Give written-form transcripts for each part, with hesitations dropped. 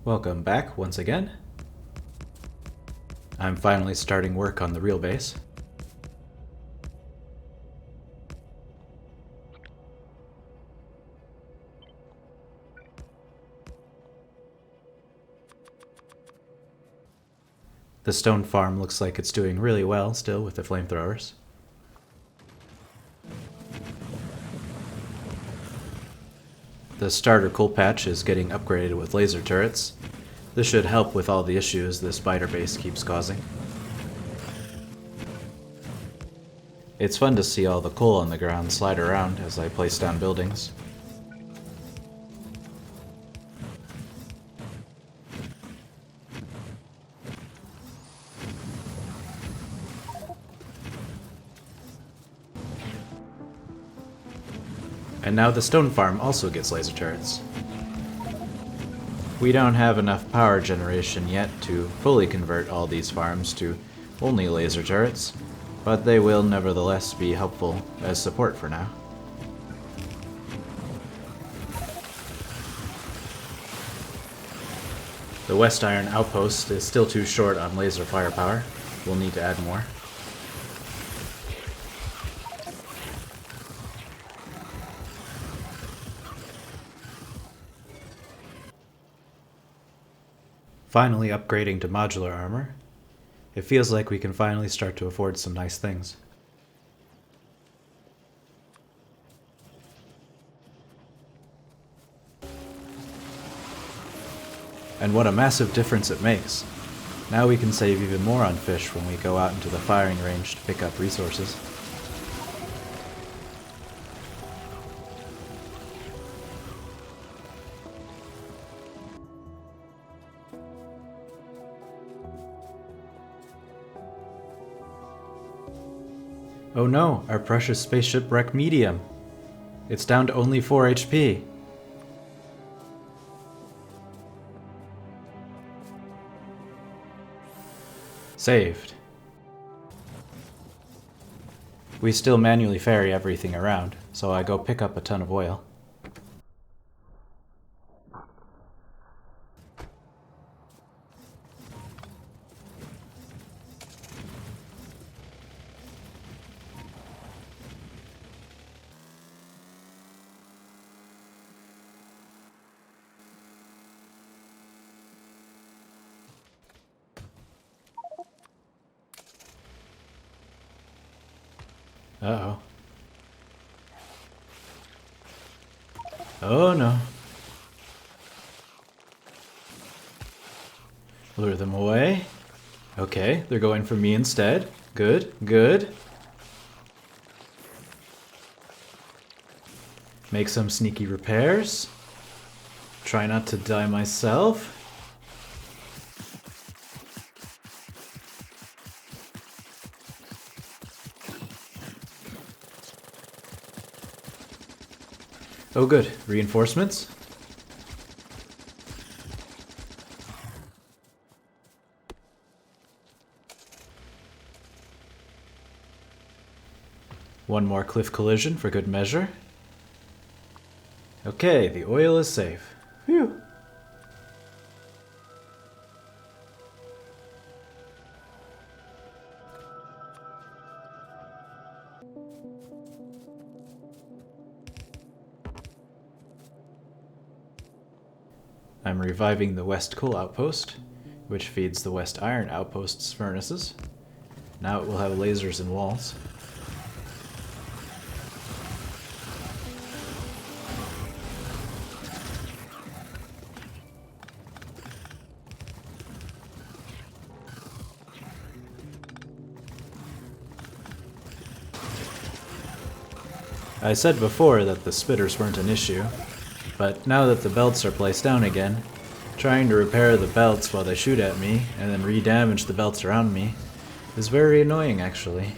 Welcome back once again. I'm finally starting work on the real base. The stone farm looks like it's doing really well still with the flamethrowers. The starter coal patch is getting upgraded with laser turrets. This should help with all the issues the spider base keeps causing. It's fun to see all the coal on the ground slide around as I place down buildings. And now the stone farm also gets laser turrets. We don't have enough power generation yet to fully convert all these farms to only laser turrets, but they will nevertheless be helpful as support for now. The West Iron outpost is still too short on laser firepower. We'll need to add more. Finally upgrading to modular armor. It feels like we can finally start to afford some nice things. And what a massive difference it makes. Now we can save even more on fish when we go out into the firing range to pick up resources. Oh no, our precious spaceship wreck medium. It's down to only 4 HP. Saved. We still manually ferry everything around, so I go pick up a ton of oil. Uh-oh. Oh no. Lure them away. Okay, they're going for me instead. Good, good. Make some sneaky repairs. Try not to die myself. Oh good, reinforcements? One more cliff collision for good measure. Okay, the oil is safe. Phew. I'm reviving the West Coal Outpost, which feeds the West Iron Outpost's furnaces. Now it will have lasers and walls. I said before that the spitters weren't an issue, but now that the belts are placed down again, trying to repair the belts while they shoot at me and then re-damage the belts around me is very annoying actually.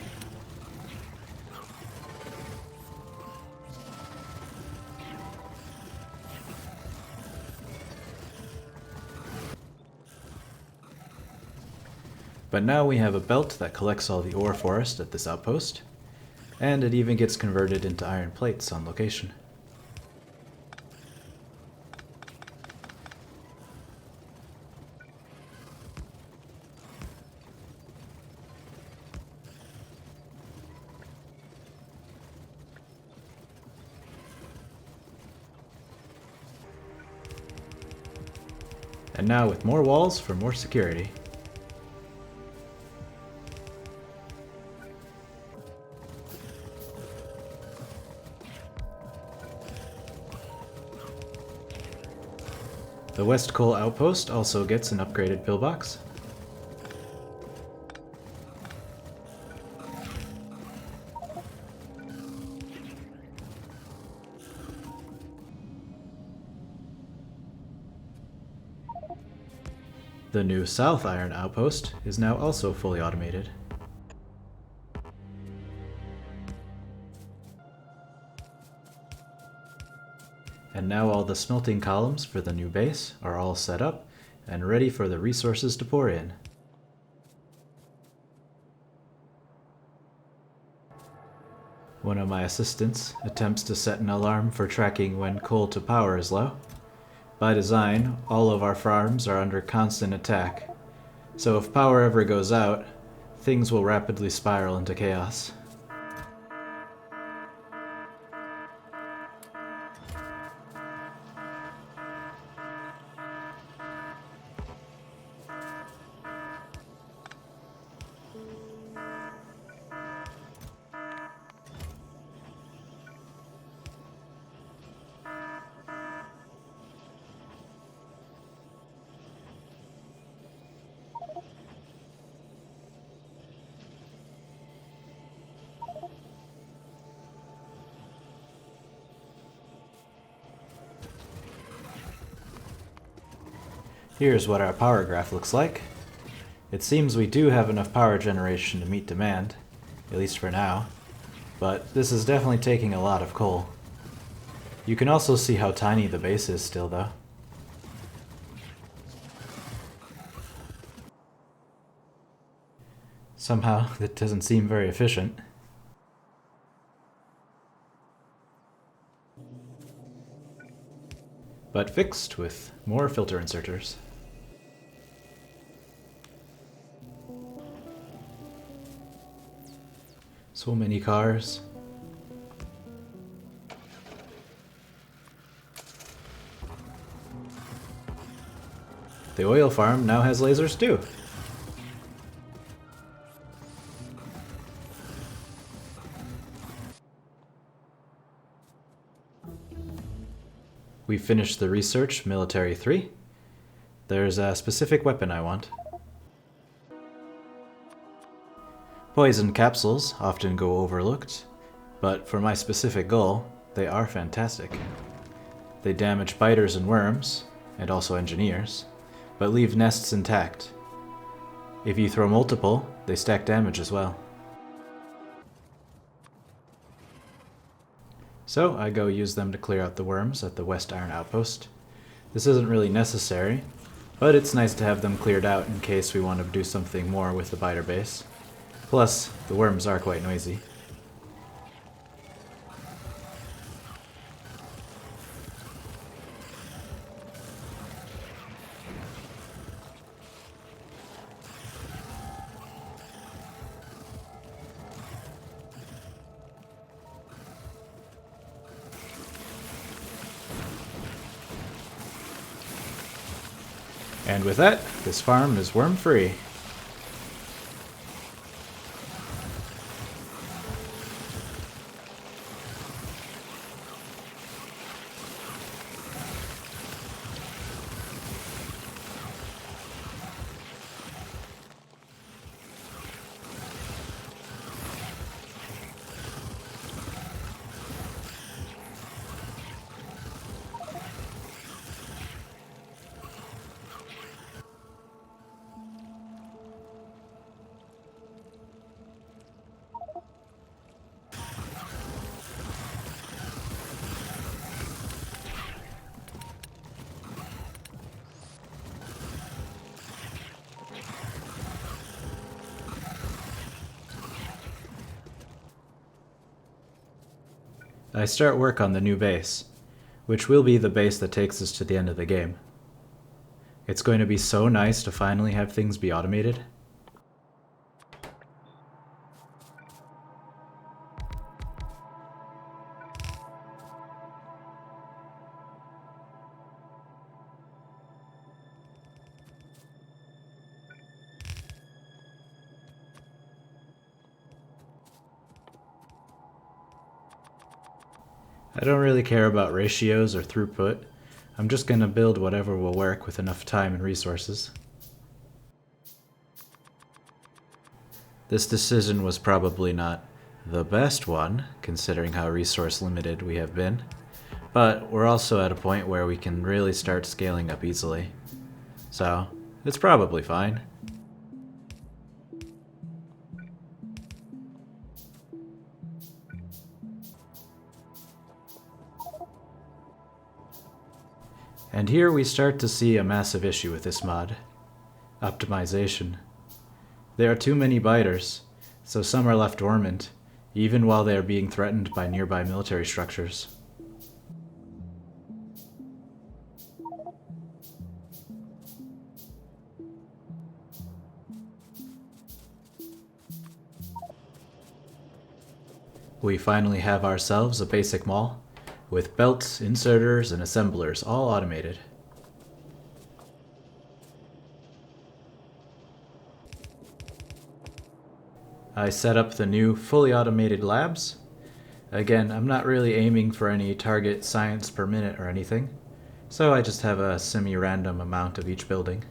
But now we have a belt that collects all the ore forest at this outpost, and it even gets converted into iron plates on location. And now with more walls for more security. The West Coal Outpost also gets an upgraded pillbox. The new South Iron Outpost is now also fully automated. And now all the smelting columns for the new base are all set up and ready for the resources to pour in. One of my assistants attempts to set an alarm for tracking when coal to power is low. By design, all of our farms are under constant attack, so if power ever goes out, things will rapidly spiral into chaos. Here's what our power graph looks like. It seems we do have enough power generation to meet demand, at least for now, but this is definitely taking a lot of coal. You can also see how tiny the base is still, though. Somehow, that doesn't seem very efficient. But fixed with more filter inserters. So many cars. The oil farm now has lasers too. We finished the research, Military 3. There's a specific weapon I want. Poison capsules often go overlooked, but for my specific goal, they are fantastic. They damage biters and worms, and also engineers, but leave nests intact. If you throw multiple, they stack damage as well. So I go use them to clear out the worms at the West Iron Outpost. This isn't really necessary, but it's nice to have them cleared out in case we want to do something more with the biter base. Plus, the worms are quite noisy. And with that, this farm is worm-free. I start work on the new base, which will be the base that takes us to the end of the game. It's going to be so nice to finally have things be automated. I don't really care about ratios or throughput. I'm just gonna build whatever will work with enough time and resources. This decision was probably not the best one, considering how resource limited we have been, but we're also at a point where we can really start scaling up easily. So, it's probably fine. And here we start to see a massive issue with this mod. Optimization. There are too many biters, so some are left dormant, even while they are being threatened by nearby military structures. We finally have ourselves a basic mall, with belts, inserters, and assemblers all automated. I set up the new fully automated labs. Again, I'm not really aiming for any target science per minute or anything, so I just have a semi-random amount of each building.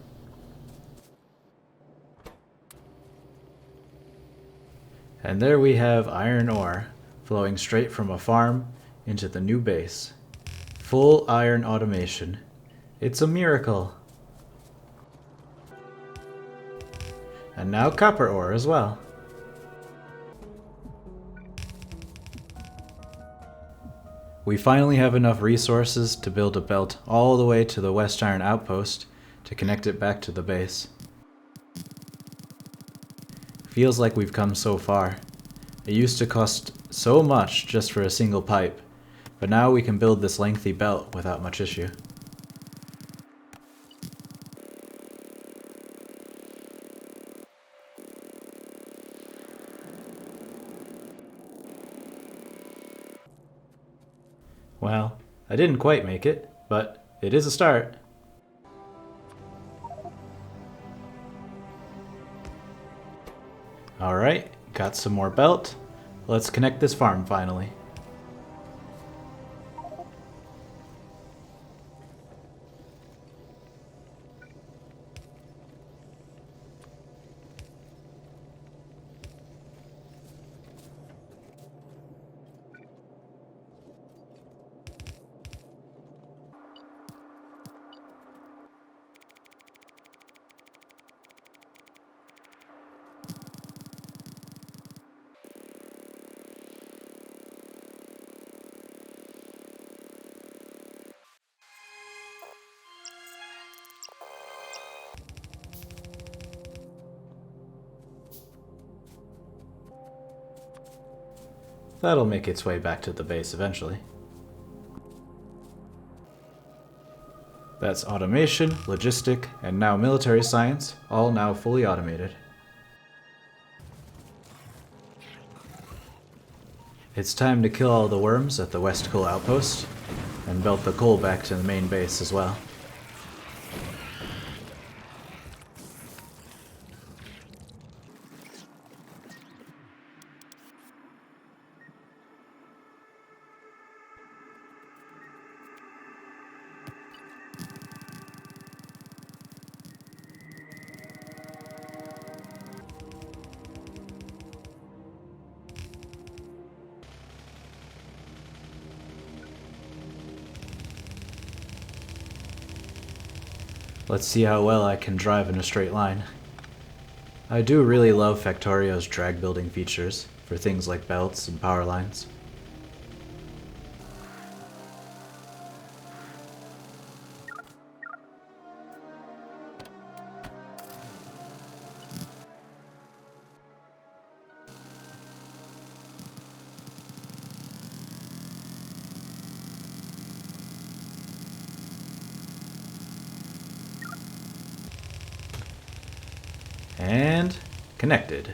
And there we have iron ore flowing straight from a farm into the new base. Full iron automation. It's a miracle. And now copper ore as well. We finally have enough resources to build a belt all the way to the West Iron outpost to connect it back to the base. Feels like we've come so far. It used to cost so much just for a single pipe, but now we can build this lengthy belt without much issue. Well, I didn't quite make it, but it is a start. Alright, got some more belt. Let's connect this farm finally. That'll make its way back to the base eventually. That's automation, logistic, and now military science, all now fully automated. It's time to kill all the worms at the West Coal outpost, and belt the coal back to the main base as well. Let's see how well I can drive in a straight line. I do really love Factorio's drag building features for things like belts and power lines. And connected.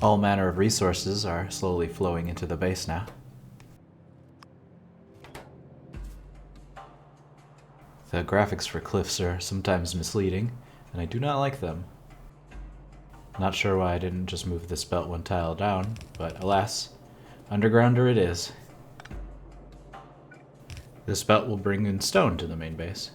All manner of resources are slowly flowing into the base now. The graphics for cliffs are sometimes misleading, and I do not like them. Not sure why I didn't just move this belt one tile down, but alas, undergrounder it is. This belt will bring in stone to the main base.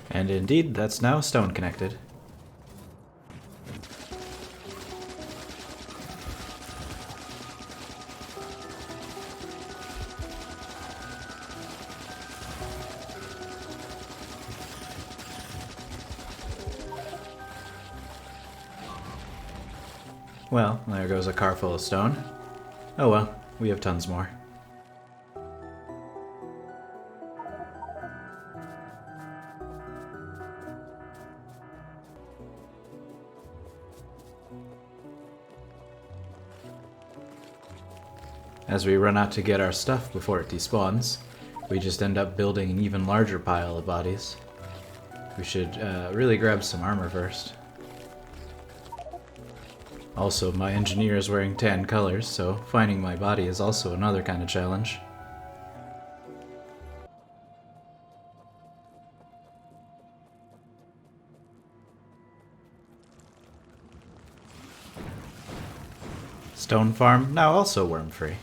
And indeed, that's now stone connected. Well, there goes a car full of stone. Oh well, we have tons more. As we run out to get our stuff before it despawns, we just end up building an even larger pile of bodies. We should really grab some armor first. Also, my engineer is wearing tan colors, so finding my body is also another kind of challenge. Stone farm, now also worm-free.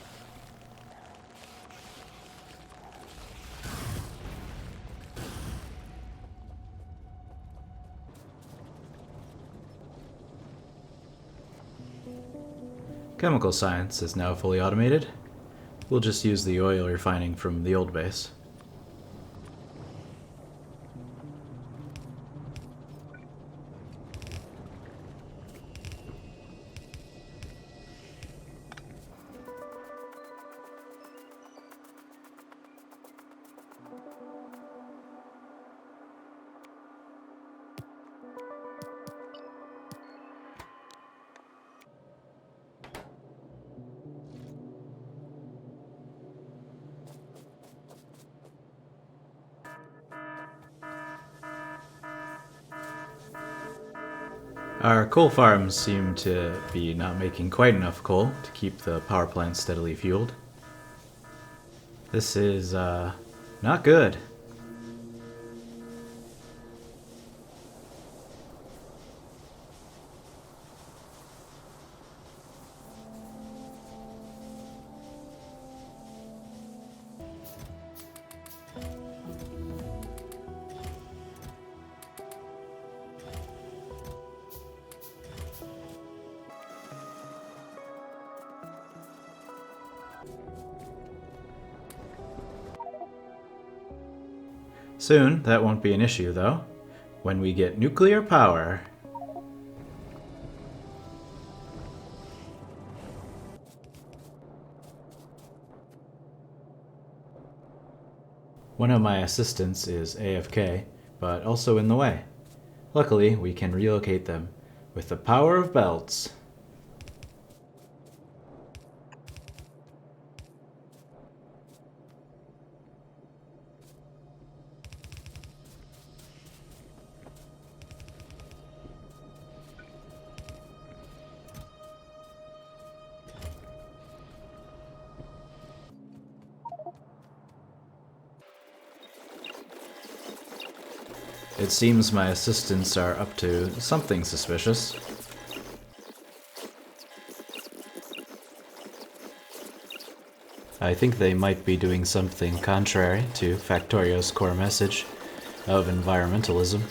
Chemical science is now fully automated. We'll just use the oil refining from the old base. Our coal farms seem to be not making quite enough coal to keep the power plant steadily fueled. This is, not good. Soon, that won't be an issue, though, when we get nuclear power. One of my assistants is AFK, but also in the way. Luckily, we can relocate them with the power of belts. It seems my assistants are up to something suspicious. I think they might be doing something contrary to Factorio's core message of environmentalism.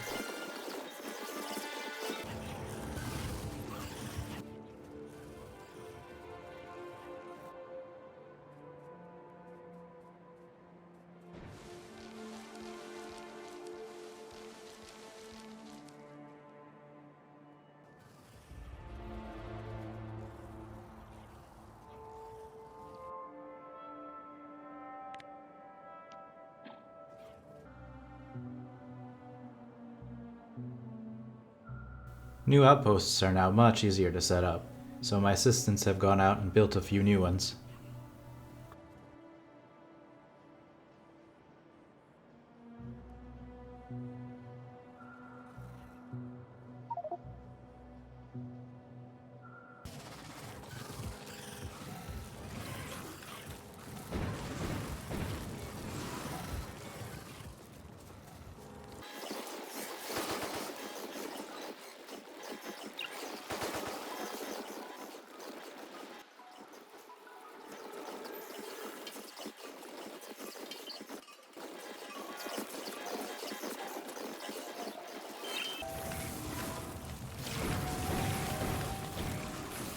New outposts are now much easier to set up, so my assistants have gone out and built a few new ones.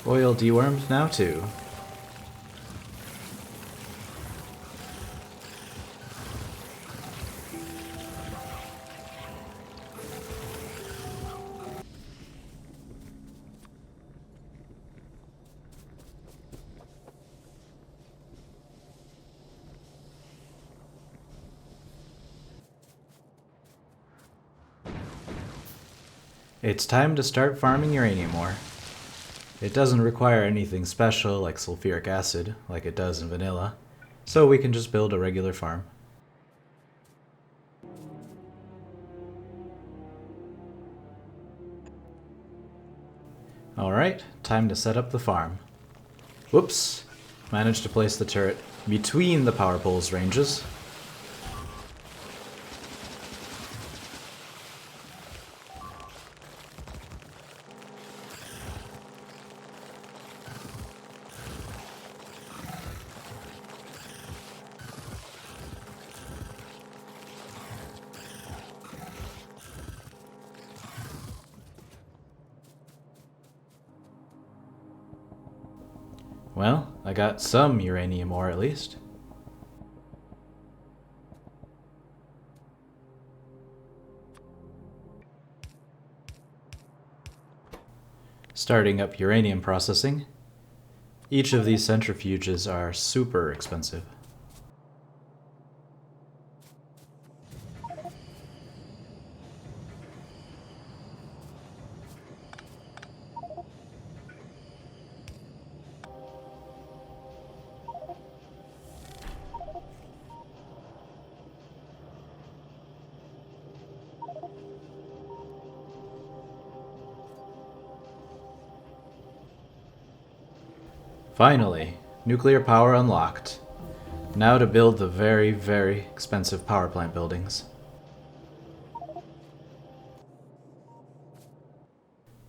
Oil dewormed now too. It's time to start farming uranium ore. It doesn't require anything special like sulfuric acid, like it does in vanilla, so we can just build a regular farm. Alright, time to set up the farm. Whoops! Managed to place the turret between the power poles ranges. Well, I got some uranium ore at least. Starting up uranium processing. Each of these centrifuges are super expensive. Finally, nuclear power unlocked. Now to build the very, very expensive power plant buildings.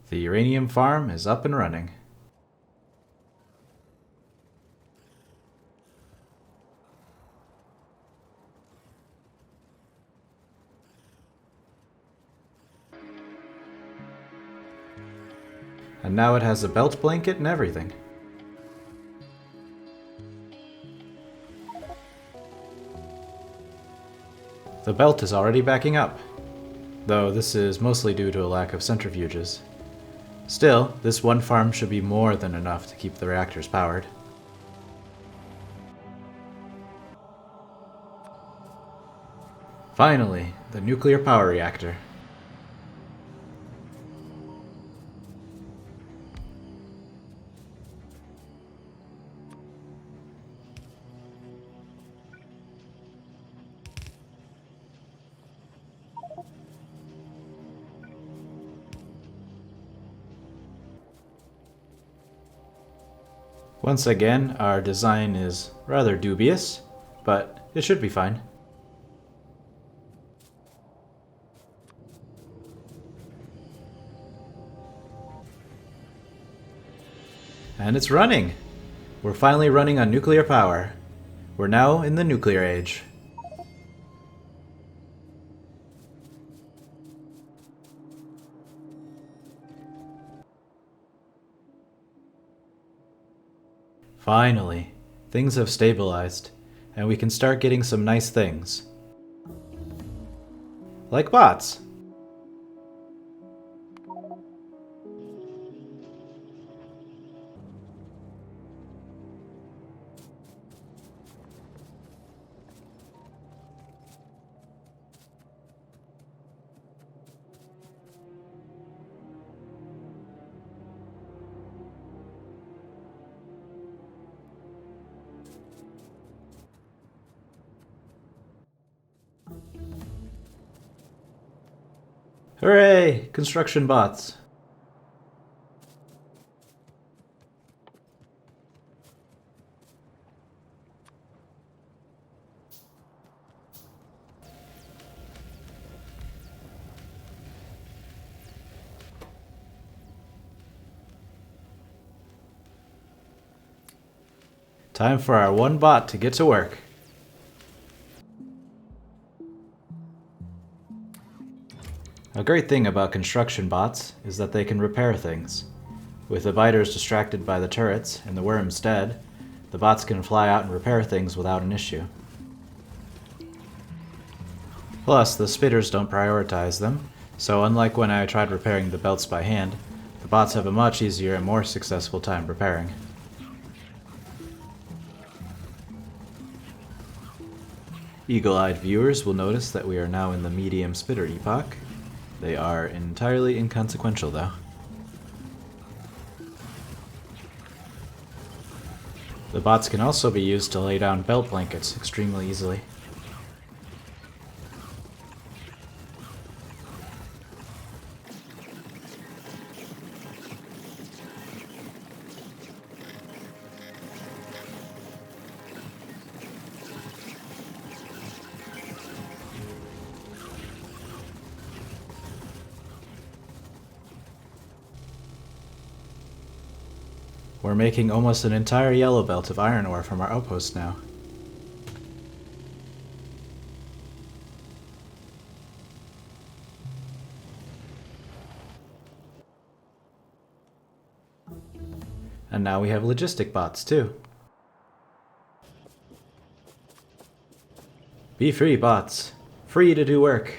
The uranium farm is up and running. And now it has a belt blanket and everything. The belt is already backing up, though this is mostly due to a lack of centrifuges. Still, this one farm should be more than enough to keep the reactors powered. Finally, the nuclear power reactor. Once again, our design is rather dubious, but it should be fine. And it's running! We're finally running on nuclear power. We're now in the nuclear age. Finally, things have stabilized, and we can start getting some nice things. Like bots. Hooray! Construction bots. Time for our one bot to get to work. A great thing about construction bots is that they can repair things. With the biters distracted by the turrets and the worms dead, the bots can fly out and repair things without an issue. Plus, the spitters don't prioritize them, so unlike when I tried repairing the belts by hand, the bots have a much easier and more successful time repairing. Eagle-eyed viewers will notice that we are now in the medium spitter epoch. They are entirely inconsequential though. The bots can also be used to lay down belt blankets extremely easily. We're making almost an entire yellow belt of iron ore from our outpost now. And now we have logistic bots too. Be free, bots. Free to do work.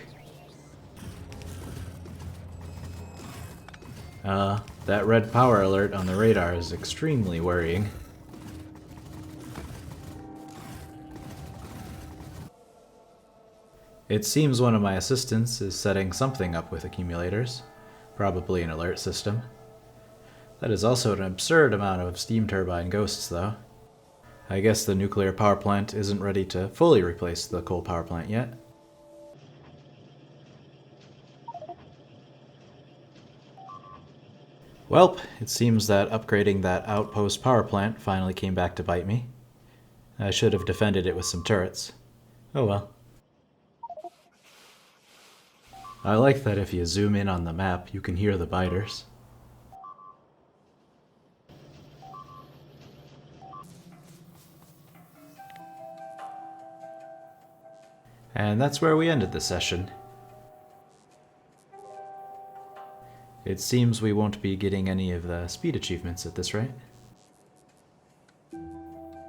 That red power alert on the radar is extremely worrying. It seems one of my assistants is setting something up with accumulators, probably an alert system. That is also an absurd amount of steam turbine ghosts though. I guess the nuclear power plant isn't ready to fully replace the coal power plant yet. Welp, it seems that upgrading that outpost power plant finally came back to bite me. I should have defended it with some turrets. Oh well. I like that if you zoom in on the map, you can hear the biters. And that's where we ended the session. It seems we won't be getting any of the speed achievements at this rate.